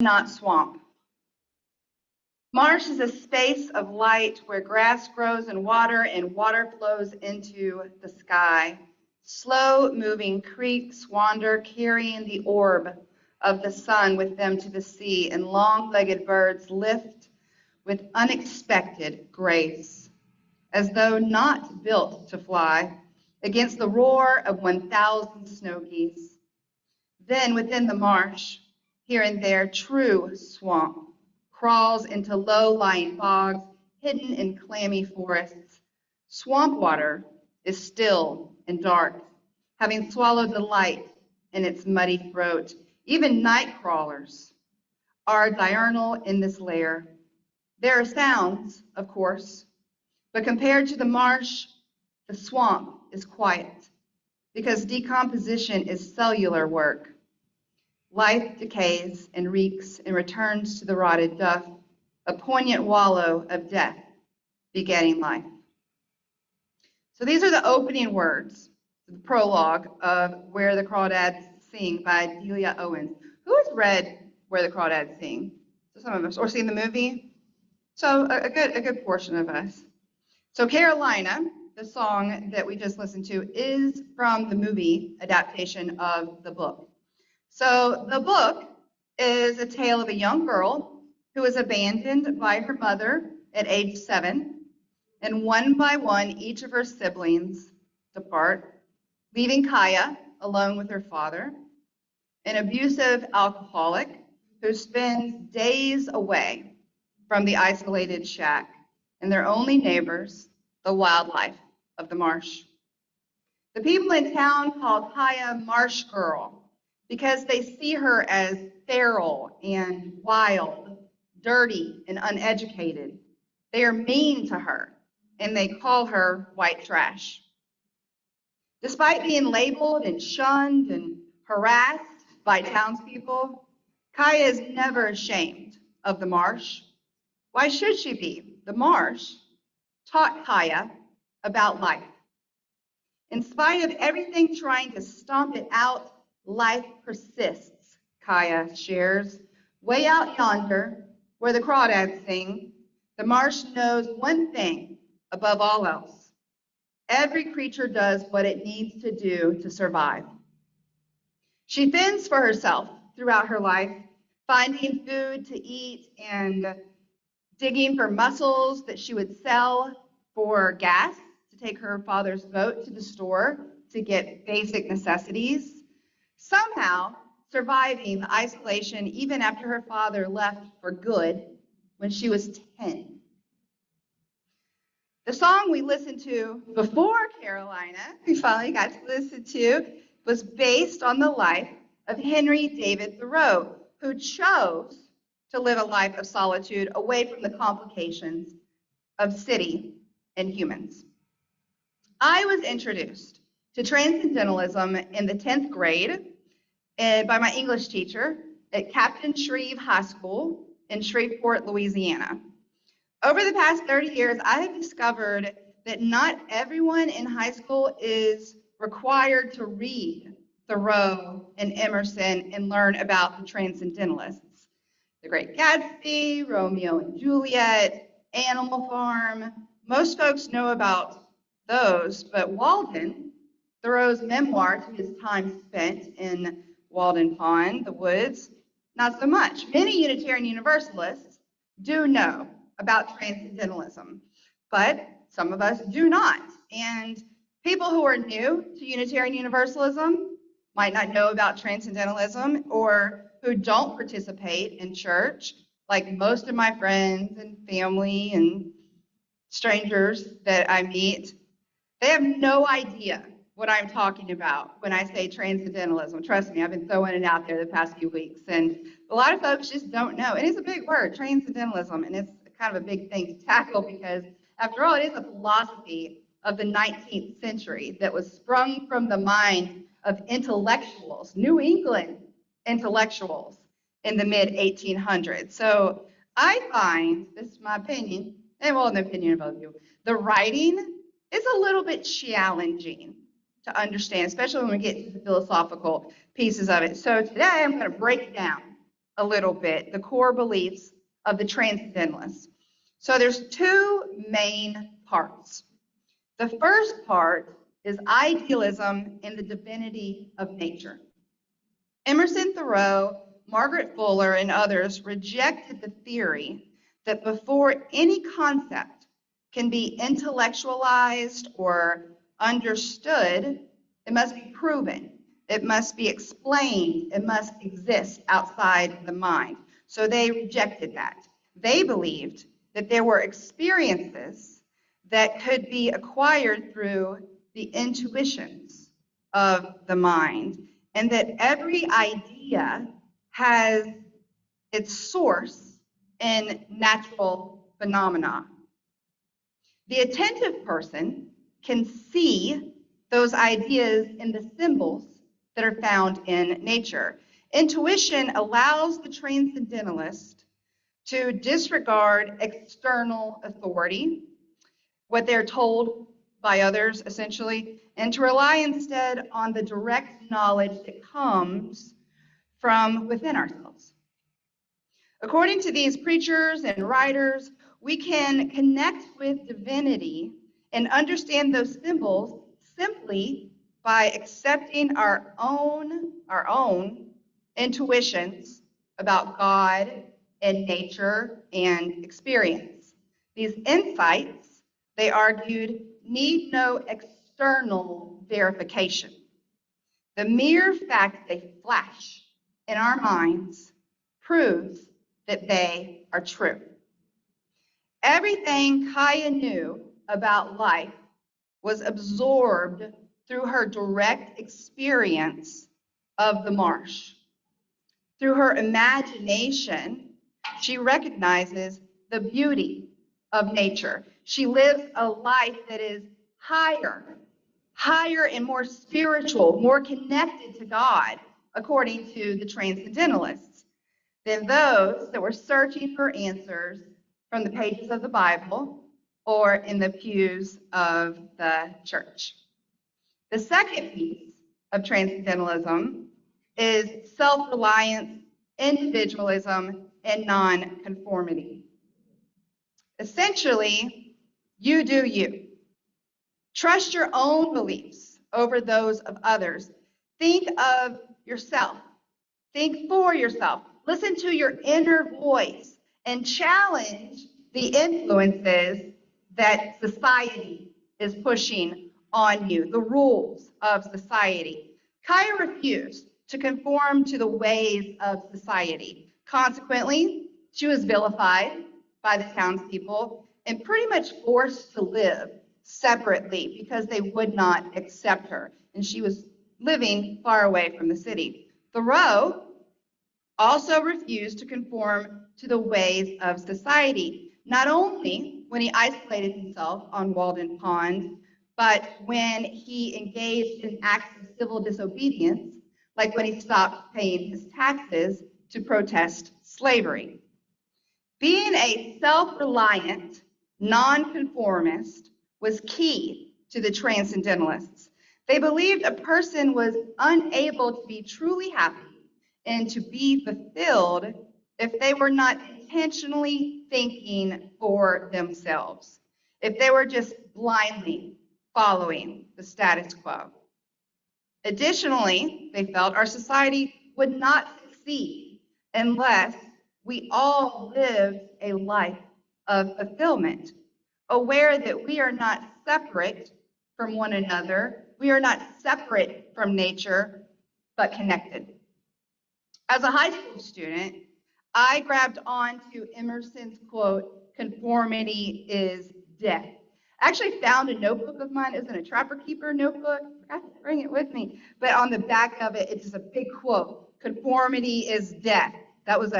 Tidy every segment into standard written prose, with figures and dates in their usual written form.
not swamp. Marsh is a space of light where grass grows in water and water flows into the sky. Slow-moving creeks wander, carrying the orb of the sun with them to the sea, and long-legged birds lift with unexpected grace, as though not built to fly, against the roar of 1,000 snow geese. Then within the marsh, here and there, true swamp crawls into low-lying bogs, hidden in clammy forests. Swamp water is still and dark, having swallowed the light in its muddy throat. Even night crawlers are diurnal in this lair. There are sounds, of course, but compared to the marsh, the swamp is quiet, because decomposition is cellular work. Life decays and reeks and returns to the rotted duff, a poignant wallow of death, begetting life. So these are the opening words, the prologue of Where the Crawdads Sing by Delia Owens. Who has read Where the Crawdads Sing? So some of us, or seen the movie? So a good portion of us. So Carolina, the song that we just listened to, is from the movie adaptation of the book. So the book is a tale of a young girl who was abandoned by her mother at age 7, and one by one, each of her siblings depart, leaving Kaya alone with her father, an abusive alcoholic who spends days away from the isolated shack, and their only neighbors, the wildlife of the marsh. The people in town call Kaya Marsh Girl, because they see her as feral and wild, dirty and uneducated. They are mean to her, and they call her white trash. Despite being labeled and shunned and harassed by townspeople, Kaya is never ashamed of the marsh. Why should she be? The marsh taught Kaya about life. In spite of everything trying to stomp it out, life persists, Kaya shares. Way out yonder, where the crawdads sing, the marsh knows one thing above all else. Every creature does what it needs to do to survive. She fends for herself throughout her life, finding food to eat and digging for mussels that she would sell for gas to take her father's boat to the store to get basic necessities. Somehow surviving the isolation even after her father left for good when she was 10. The song we listened to before Carolina, we finally got to listen to, was based on the life of Henry David Thoreau, who chose to live a life of solitude away from the complications of city and humans. I was introduced to Transcendentalism in the 10th grade by my English teacher at Captain Shreve High School in Shreveport, Louisiana. Over the past 30 years, I have discovered that not everyone in high school is required to read Thoreau and Emerson and learn about the Transcendentalists. The Great Gatsby, Romeo and Juliet, Animal Farm. Most folks know about those, but Walden, Thoreau's memoir to his time spent in Walden Pond, the woods, not so much. Many Unitarian Universalists do know about Transcendentalism, but some of us do not. And people who are new to Unitarian Universalism might not know about Transcendentalism, or who don't participate in church, like most of my friends and family and strangers that I meet. They have no idea what I'm talking about when I say Transcendentalism. Trust me, I've been throwing it out there the past few weeks, and a lot of folks just don't know. It is a big word, Transcendentalism, and it's kind of a big thing to tackle because, after all, it is a philosophy of the 19th century that was sprung from the mind of intellectuals, New England intellectuals, in the mid-1800s. So I find, this is my opinion, and well, the opinion of both of you, the writing is a little bit challenging to understand, especially when we get to the philosophical pieces of it. So today I'm going to break it down a little bit the core beliefs of the Transcendentalists. So there's two main parts. The first part is idealism and the divinity of nature. Emerson, Thoreau, Margaret Fuller, and others rejected the theory that before any concept can be intellectualized or understood, it must be proven, it must be explained, it must exist outside the mind. So they rejected that. They believed that there were experiences that could be acquired through the intuitions of the mind, and that every idea has its source in natural phenomena. The attentive person can see those ideas in the symbols that are found in nature. Intuition allows the transcendentalist to disregard external authority, what they're told by others, essentially, and to rely instead on the direct knowledge that comes from within ourselves. According to these preachers and writers, we can connect with divinity and understand those symbols simply by accepting our own intuitions about God and nature and experience. These insights, they argued, need no external verification. The mere fact they flash in our minds proves that they are true. Everything Kaya knew about life was absorbed through her direct experience of the marsh. Through her imagination, she recognizes the beauty of nature. She lives a life that is higher and more spiritual, more connected to God, according to the Transcendentalists, than those that were searching for answers from the pages of the Bible or in the pews of the church. The second piece of Transcendentalism is self-reliance, individualism, and non-conformity. Essentially, you do you. Trust your own beliefs over those of others. Think of yourself. Think for yourself. Listen to your inner voice and challenge the influences that society is pushing on you, the rules of society. Kaya refused to conform to the ways of society. Consequently, she was vilified by the townspeople and pretty much forced to live separately because they would not accept her, and she was living far away from the city. Thoreau also refused to conform to the ways of society, not only when he isolated himself on Walden Pond, but when he engaged in acts of civil disobedience, like when he stopped paying his taxes to protest slavery. Being a self-reliant, nonconformist was key to the Transcendentalists. They believed a person was unable to be truly happy and to be fulfilled if they were not intentionally thinking for themselves, if they were just blindly following the status quo. Additionally, they felt our society would not succeed unless we all lived a life of fulfillment, aware that we are not separate from one another, we are not separate from nature, but connected. As a high school student, I grabbed onto Emerson's quote, "Conformity is death." I actually found a notebook of mine. It was in a Trapper Keeper notebook. I forgot to bring it with me. But on the back of it, it's just a big quote, "Conformity is death." That was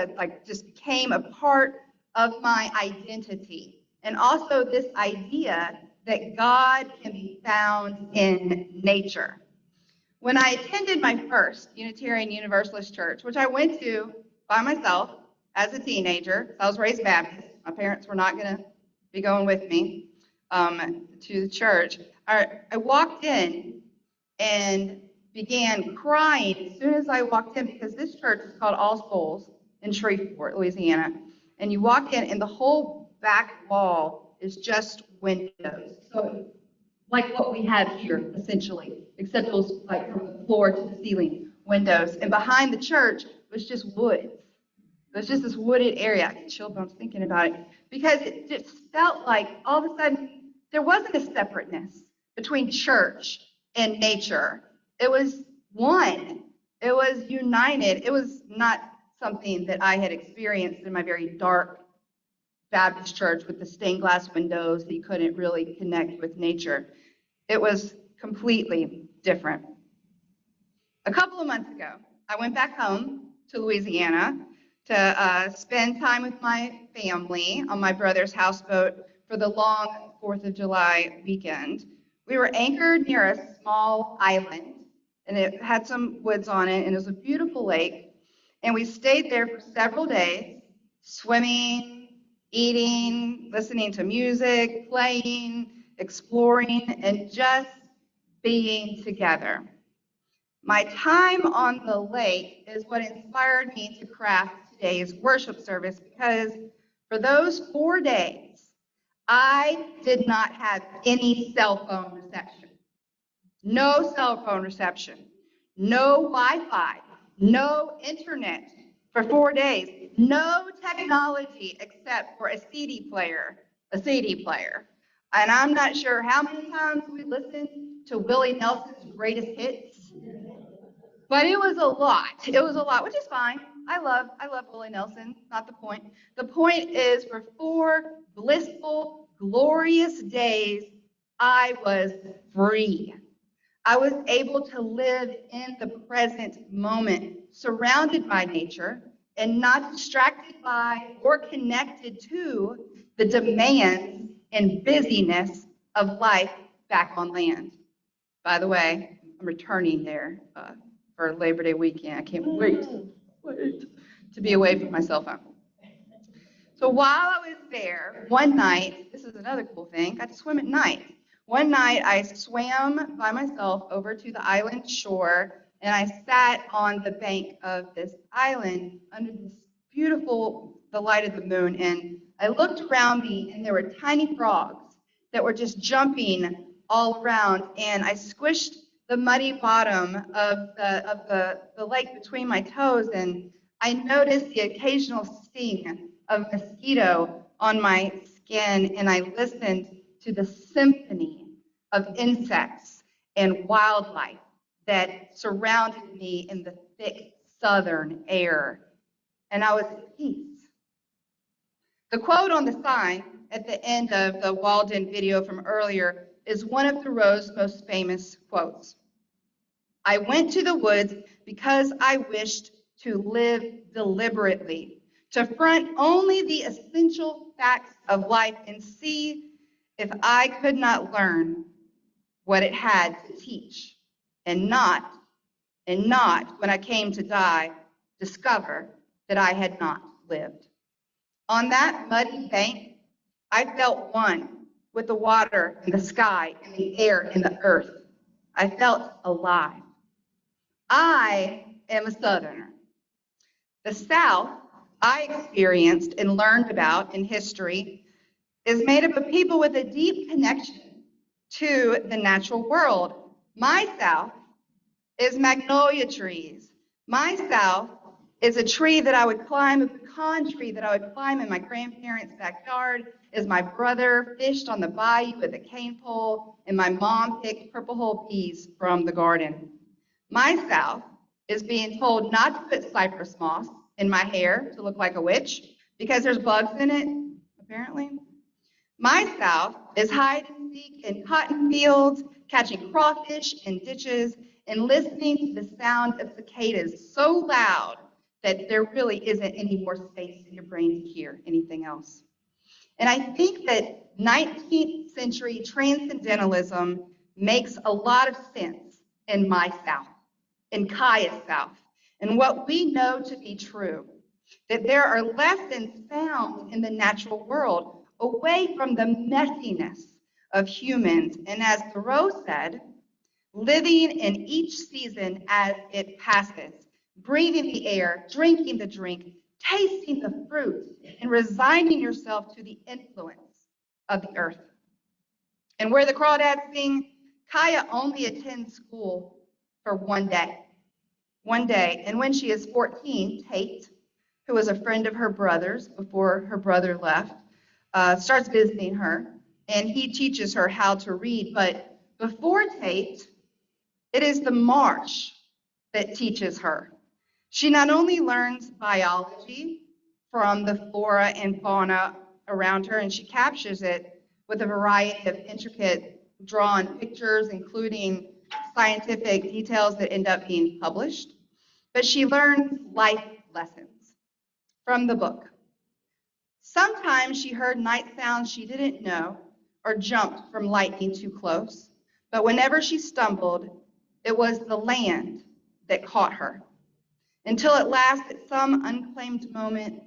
just became a part of my identity. And also this idea that God can be found in nature. When I attended my first Unitarian Universalist church, which I went to by myself as a teenager, I was raised Baptist. My parents were not going to be going with me to the church. I walked in and began crying as soon as I walked in, because this church is called All Souls in Shreveport, Louisiana. And you walk in, and the whole back wall is just windows. So like what we have here, essentially, except it was like from the floor to the ceiling windows. And behind the church was just woods. It was just this wooded area. I get chill bumps thinking about it, because it just felt like all of a sudden there wasn't a separateness between church and nature. It was one. It was united. It was not something that I had experienced in my very dark Baptist church with the stained glass windows that you couldn't really connect with nature. It was completely different. A couple of months ago, I went back home to Louisiana to spend time with my family on my brother's houseboat for the long 4th of July weekend. We were anchored near a small island, and it had some woods on it, and it was a beautiful lake. And we stayed there for several days, swimming, eating, listening to music, playing, exploring, and just being together. My time on the lake is what inspired me to craft today's worship service, because for those 4 days, I did not have any cell phone reception. No cell phone reception. No Wi-Fi. No internet for 4 days. No technology except for a CD player. And I'm not sure how many times we listened to Willie Nelson's greatest hits, but it was a lot. It was a lot, which is fine. I love Willie Nelson, not the point. The point is, for 4 blissful, glorious days, I was free. I was able to live in the present moment, surrounded by nature, and not distracted by or connected to the demands and busyness of life back on land. By the way, I'm returning there for Labor Day weekend. I can't wait to be away from my cell phone. So while I was there, one night, this is another cool thing, got to swim at night. One night, I swam by myself over to the island shore, and I sat on the bank of this island under this beautiful, the light of the moon, and I looked around me, and there were tiny frogs that were just jumping all around, and I squished the muddy bottom of the lake between my toes, and I noticed the occasional sting of mosquito on my skin, and I listened to the symphony of insects and wildlife that surrounded me in the thick southern air, and I was at peace. The quote on the sign at the end of the Walden video from earlier is one of Thoreau's most famous quotes. I went to the woods because I wished to live deliberately, to front only the essential facts of life and see if I could not learn what it had to teach, and not when I came to die, discover that I had not lived. On that muddy bank, I felt one with the water and the sky and the air and the earth. I felt alive. I am a Southerner. The South I experienced and learned about in history is made up of people with a deep connection to the natural world. My South is magnolia trees. My South is a tree that I would climb, a pecan tree that I would climb in my grandparents' backyard as my brother fished on the bayou with a cane pole and my mom picked purple hull peas from the garden. My South is being told not to put cypress moss in my hair to look like a witch because there's bugs in it, apparently. My South is hide and seek in cotton fields, catching crawfish in ditches, and listening to the sound of cicadas so loud that there really isn't any more space in your brain to hear anything else. And I think that 19th century Transcendentalism makes a lot of sense in my South, in Kaya's South, and what we know to be true, that there are lessons found in the natural world away from the messiness of humans. And as Thoreau said, living in each season as it passes, breathing the air, drinking the drink, tasting the fruit and resigning yourself to the influence of the earth. And where the crawdads sing, Kaya only attends school for one day. One day, and when she is 14, Tate, who was a friend of her brother's before her brother left, starts visiting her, and he teaches her how to read. But before Tate, it is the marsh that teaches her. She not only learns biology from the flora and fauna around her, and she captures it with a variety of intricate drawn pictures, including scientific details that end up being published, but she learns life lessons from the book. Sometimes she heard night sounds she didn't know or jumped from lightning too close, but whenever she stumbled, it was the land that caught her. Until at last, at some unclaimed moment,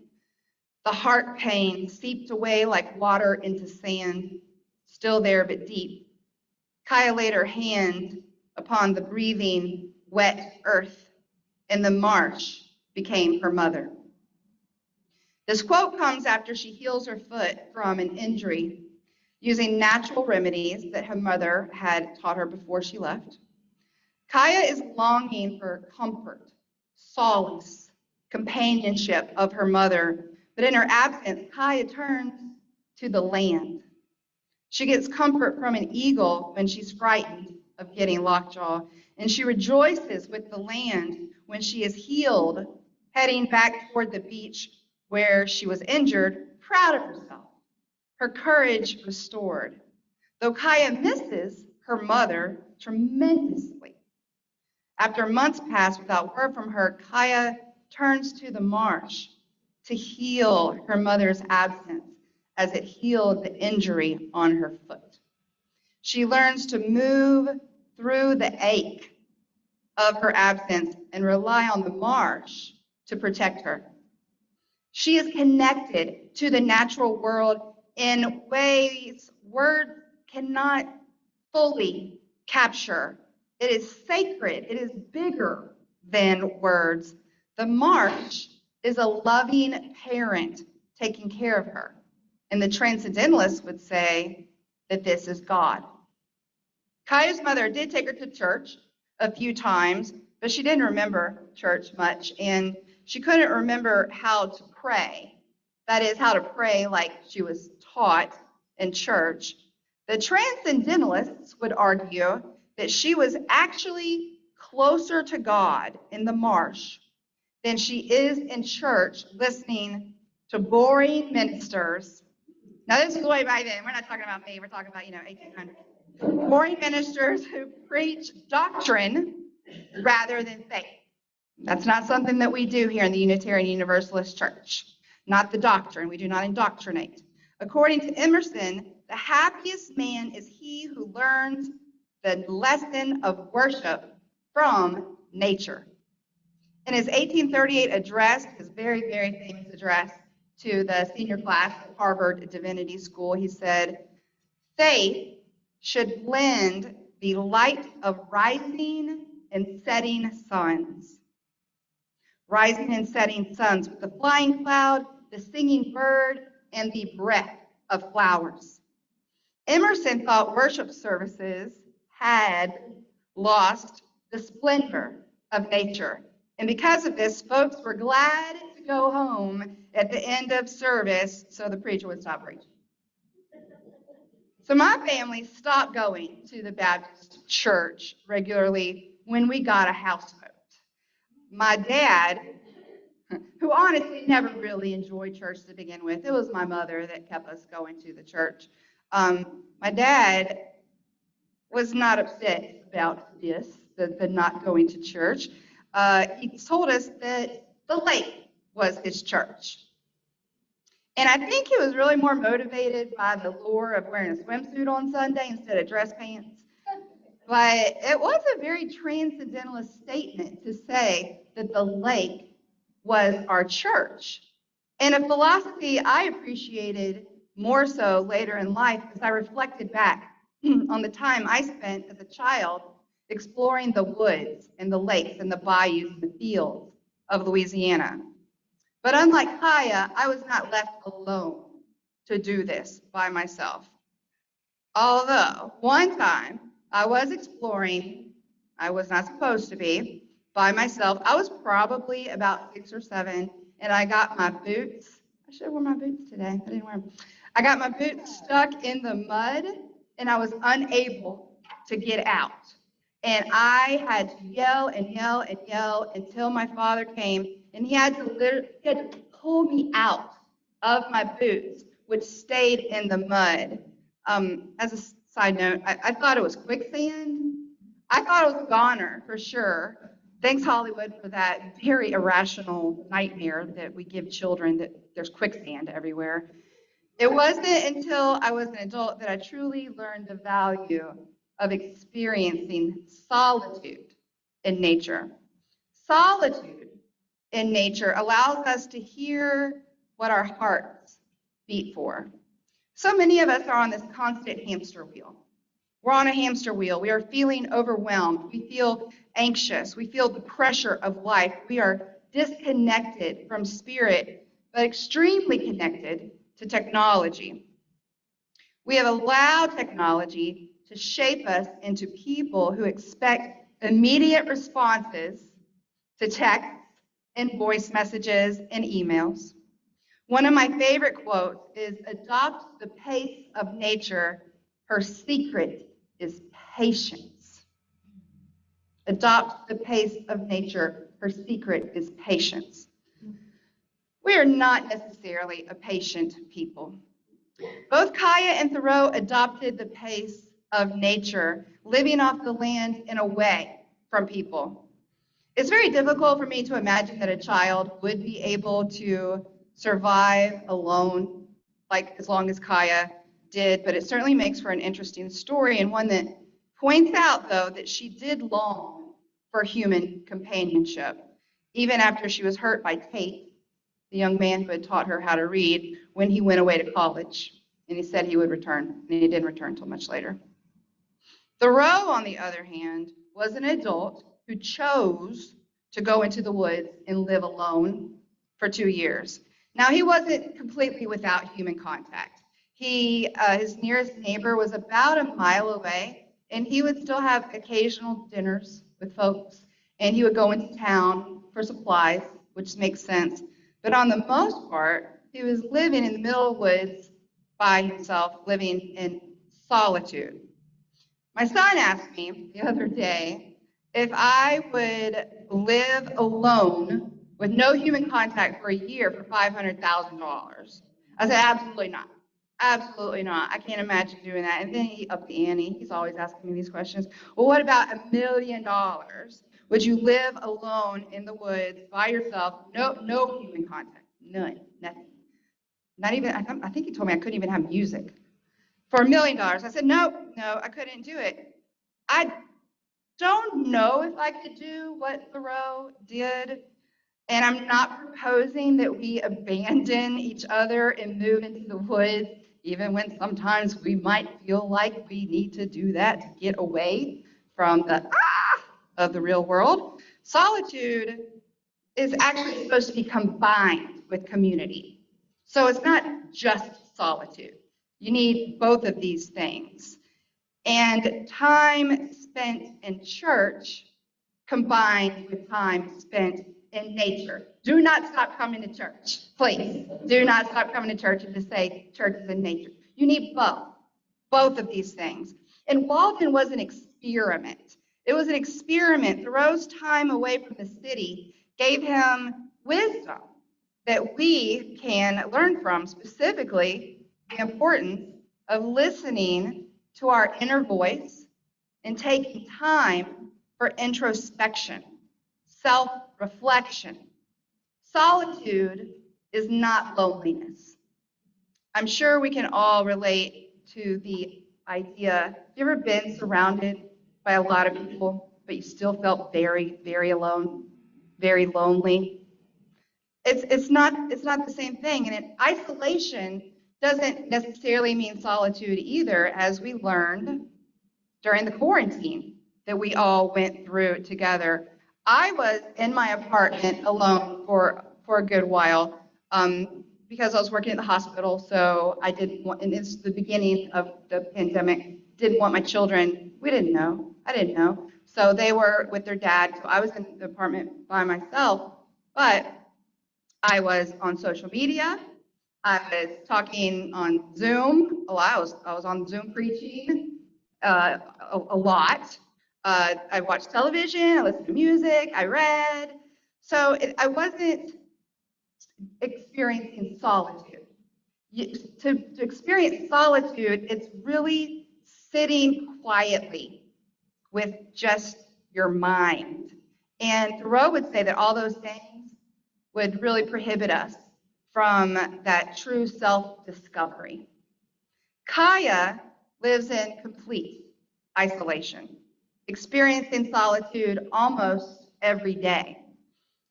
the heart pain seeped away like water into sand, still there but deep. Kaya laid her hand upon the breathing, wet earth, and the marsh became her mother. This quote comes after she heals her foot from an injury using natural remedies that her mother had taught her before she left. Kaya is longing for comfort, solace, companionship of her mother, but in her absence, Kaya turns to the land. She gets comfort from an eagle when she's frightened of getting lockjaw, and she rejoices with the land when she is healed, heading back toward the beach where she was injured, proud of herself, her courage restored, though Kaya misses her mother tremendously. After months pass without word from her, Kaya turns to the marsh to heal her mother's absence as it healed the injury on her foot. She learns to move through the ache of her absence and rely on the marsh to protect her. She is connected to the natural world in ways words cannot fully capture. It is sacred. It is bigger than words. The marsh is a loving parent taking care of her. And the Transcendentalists would say that this is God. Kaya's mother did take her to church a few times, but she didn't remember church much, and she couldn't remember how to pray. That is, how to pray like she was taught in church. The Transcendentalists would argue that she was actually closer to God in the marsh than she is in church listening to boring ministers. Now, this is way back then. We're not talking about me. We're talking about, 1800. Boring ministers who preach doctrine rather than faith. That's not something that we do here in the Unitarian Universalist Church. Not the doctrine. We do not indoctrinate. According to Emerson, the happiest man is he who learns the lesson of worship from nature. In his 1838 address, his very, very famous address to the senior class at Harvard Divinity School, he said, "Faith should blend the light of rising and setting suns. Rising and setting suns with the flying cloud, the singing bird, and the breath of flowers." Emerson thought worship services had lost the splendor of nature. And because of this, folks were glad to go home at the end of service so the preacher would stop preaching. So my family stopped going to the Baptist church regularly when we got a houseboat. My dad, who honestly never really enjoyed church to begin with, it was my mother that kept us going to the church. My dad was not upset about this, the not going to church. He told us that the lake was his church. And I think he was really more motivated by the lure of wearing a swimsuit on Sunday instead of dress pants. But it was a very transcendentalist statement to say that the lake was our church. And a philosophy I appreciated more so later in life as I reflected back on the time I spent as a child exploring the woods and the lakes and the bayous and the fields of Louisiana. But unlike Kaya, I was not left alone to do this by myself. Although one time I was exploring, I was not supposed to be, by myself. I was probably about 6 or 7, and I got my boots. I should have worn my boots today. I didn't wear them. I got my boots stuck in the mud, and I was unable to get out. And I had to yell and yell and yell until my father came, and he had to pull me out of my boots, which stayed in the mud. As a side note, I thought it was quicksand. I thought it was a goner for sure. Thanks, Hollywood, for that very irrational nightmare that we give children that there's quicksand everywhere. It wasn't until I was an adult that I truly learned the value of experiencing solitude in nature. Solitude in nature allows us to hear what our hearts beat for. So many of us are on this constant hamster wheel. We're on a hamster wheel. We are feeling overwhelmed. We feel anxious. We feel the pressure of life. We are disconnected from spirit, but extremely connected to technology. We have allowed technology to shape us into people who expect immediate responses to texts and voice messages and emails. One of my favorite quotes is, "Adopt the pace of nature. Her secret is patience." Adopt the pace of nature. Her secret is patience. We are not necessarily a patient people. Both Kaya and Thoreau adopted the pace of nature, living off the land and away from people. It's very difficult for me to imagine that a child would be able to survive alone, like as long as Kaya did, but it certainly makes for an interesting story, and one that points out, though, that she did long for human companionship, even after she was hurt by Tate, the young man who had taught her how to read, when he went away to college, and he said he would return, and he didn't return until much later. Thoreau, on the other hand, was an adult who chose to go into the woods and live alone for 2 years. Now, he wasn't completely without human contact. His nearest neighbor was about a mile away, and he would still have occasional dinners with folks, and he would go into town for supplies, which makes sense. But on the most part, he was living in the middle of the woods by himself, living in solitude. My son asked me the other day if I would live alone with no human contact for a year for $500,000. I said, absolutely not. Absolutely not. I can't imagine doing that. And then he upped the ante. He's always asking me these questions. Well, what about $1 million? Would you live alone in the woods by yourself? No human contact. None. Nothing. Not even, I think he told me I couldn't even have music. For $1 million. I said, no, I couldn't do it. I don't know if I could do what Thoreau did, and I'm not proposing that we abandon each other and move into the woods, even when sometimes we might feel like we need to do that to get away from the of the real world. Solitude is actually supposed to be combined with community. So it's not just solitude. You need both of these things. And time spent in church combined with time spent in nature. Do not stop coming to church, please. Do not stop coming to church and just say church is in nature. You need both of these things. And Walden was an experiment. It was an experiment. Thoreau's time away from the city gave him wisdom that we can learn from, specifically the importance of listening to our inner voice and taking time for introspection, self-reflection. Solitude is not loneliness. I'm sure we can all relate to the idea. Have you ever been surrounded by a lot of people, but you still felt very, very alone, very lonely? It's not the same thing. And isolation doesn't necessarily mean solitude either, as we learned during the quarantine that we all went through together. I was in my apartment alone for for a good while because I was working at the hospital, so I didn't want, and it's the beginning of the pandemic, didn't want my children, I didn't know. So they were with their dad, so I was in the apartment by myself, but I was on social media. I was talking on Zoom a lot. I was on Zoom preaching a lot. I watched television. I listened to music. I read. So I wasn't experiencing solitude. To experience solitude, it's really sitting quietly with just your mind. And Thoreau would say that all those things would really prohibit us from that true self-discovery. Kaya lives in complete isolation, experiencing solitude almost every day.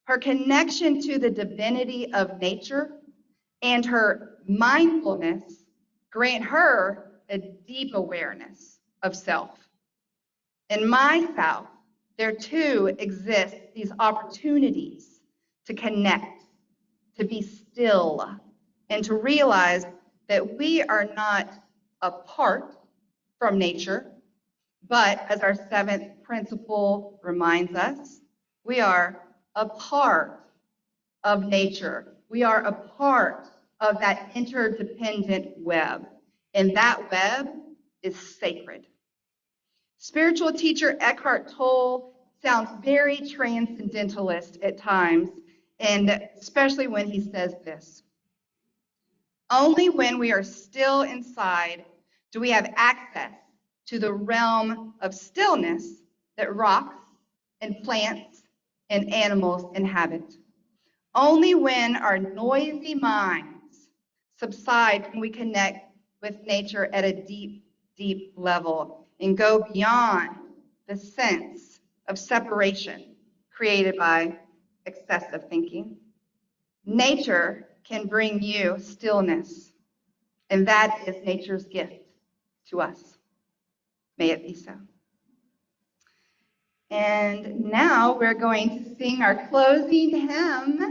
Her connection to the divinity of nature and her mindfulness grant her a deep awareness of self. In my South, there too exist these opportunities to connect, to be still, and to realize that we are not apart from nature, but as our seventh principle reminds us, we are a part of nature. We are a part of that interdependent web, and that web is sacred. Spiritual teacher Eckhart Tolle sounds very transcendentalist at times, and especially when he says this: only when we are still inside do we have access to the realm of stillness that rocks and plants and animals inhabit. Only when our noisy minds subside can we connect with nature at a deep, deep level and go beyond the sense of separation created by excessive thinking. Nature can bring you stillness, and that is nature's gift to us. May it be so. And now we're going to sing our closing hymn.